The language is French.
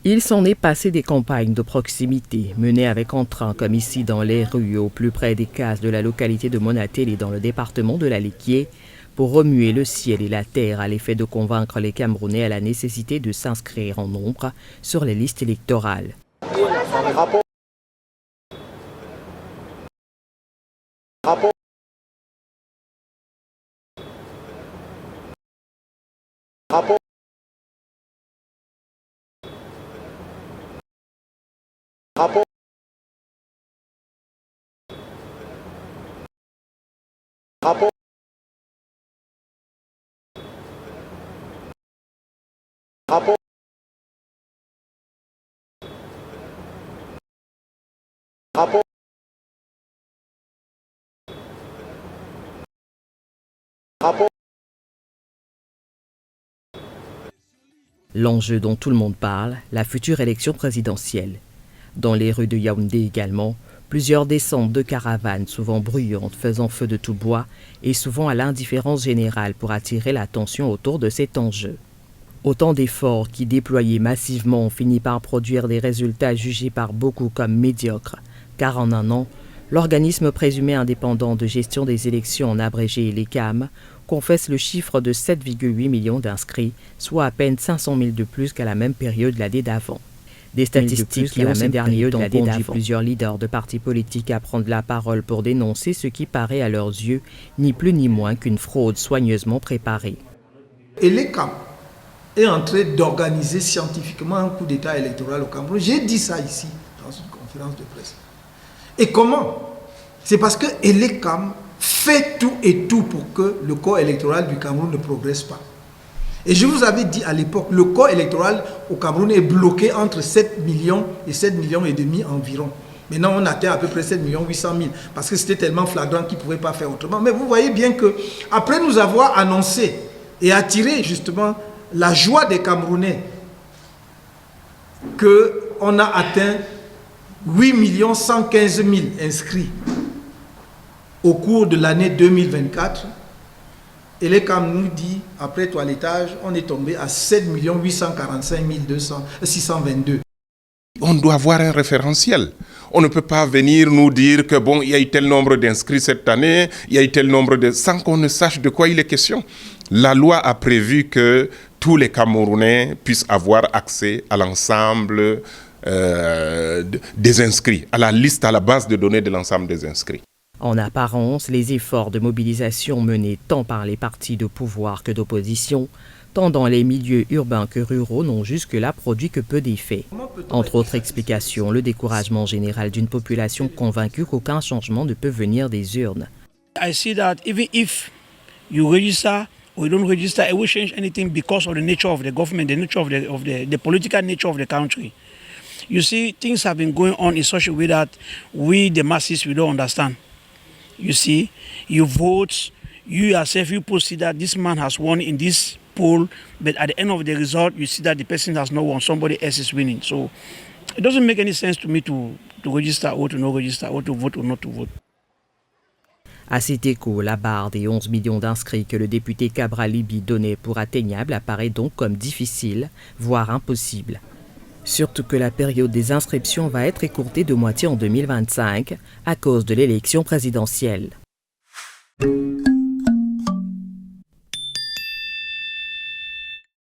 Il s'en est passé des campagnes de proximité menées avec entrain comme ici dans les rues au plus près des cases de la localité de Monateli dans le département de l'Alequier pour remuer le ciel et la terre à l'effet de convaincre les Camerounais à la nécessité de s'inscrire en nombre sur les listes électorales. L'enjeu dont tout le monde parle, la future élection présidentielle. Dans les rues de Yaoundé également, plusieurs descentes de caravanes, souvent bruyantes, faisant feu de tout bois et souvent à l'indifférence générale pour attirer l'attention autour de cet enjeu. Autant d'efforts qui, déployés massivement, ont fini par produire des résultats jugés par beaucoup comme médiocres, car en un an, l'organisme présumé indépendant de gestion des élections en abrégé l'ECAM confesse le chiffre de 7,8 millions d'inscrits, soit à peine 500 000 de plus qu'à la même période l'année d'avant. Des statistiques qui ont ces derniers temps conduit plusieurs leaders de partis politiques à prendre la parole pour dénoncer ce qui paraît à leurs yeux ni plus ni moins qu'une fraude soigneusement préparée. Et l'ECAM est en train d'organiser scientifiquement un coup d'État électoral au Cameroun. J'ai dit ça ici, dans une conférence de presse. Et comment? C'est parce que l'ECAM fait tout et tout pour que le corps électoral du Cameroun ne progresse pas. Et je vous avais dit à l'époque, le corps électoral au Cameroun est bloqué entre 7 millions et 7 millions et demi environ. Maintenant, on atteint à peu près 7 800 000 parce que c'était tellement flagrant qu'ils ne pouvaient pas faire autrement. Mais vous voyez bien que après nous avoir annoncé et attiré justement la joie des Camerounais qu'on a atteint 8 115 000 inscrits au cours de l'année 2024, et l'ECAM nous dit, après toilettage, on est tombé à 7 845 622. On doit avoir un référentiel. On ne peut pas venir nous dire que bon, il y a eu tel nombre d'inscrits cette année, il y a eu tel nombre de... sans qu'on ne sache de quoi il est question. La loi a prévu que tous les Camerounais puissent avoir accès à l'ensemble des inscrits, à la liste, à la base de données de l'ensemble des inscrits. En apparence, les efforts de mobilisation menés tant par les partis de pouvoir que d'opposition, tant dans les milieux urbains que ruraux, n'ont jusque-là produit que peu d'effets. Entre autres explications, le découragement général d'une population convaincue qu'aucun changement ne peut venir des urnes. I see that even if you register or you don't register, it will change anything because of the nature of the government, the nature of the political nature of the country. You see, things have been going on in such a way that we, the masses, we don't understand. You see, you vote, you yourself, you see that this man has won in this poll, but at the end of the result, you see that the person has not won, somebody else is winning. So it doesn't make any sense to me to register or to not register, or to vote or not to vote. À cet écho, la barre des 11 millions d'inscrits que le député Cabral Libi donnait pour atteignable apparaît donc comme difficile, voire impossible. Surtout que la période des inscriptions va être écourtée de moitié en 2025 à cause de l'élection présidentielle.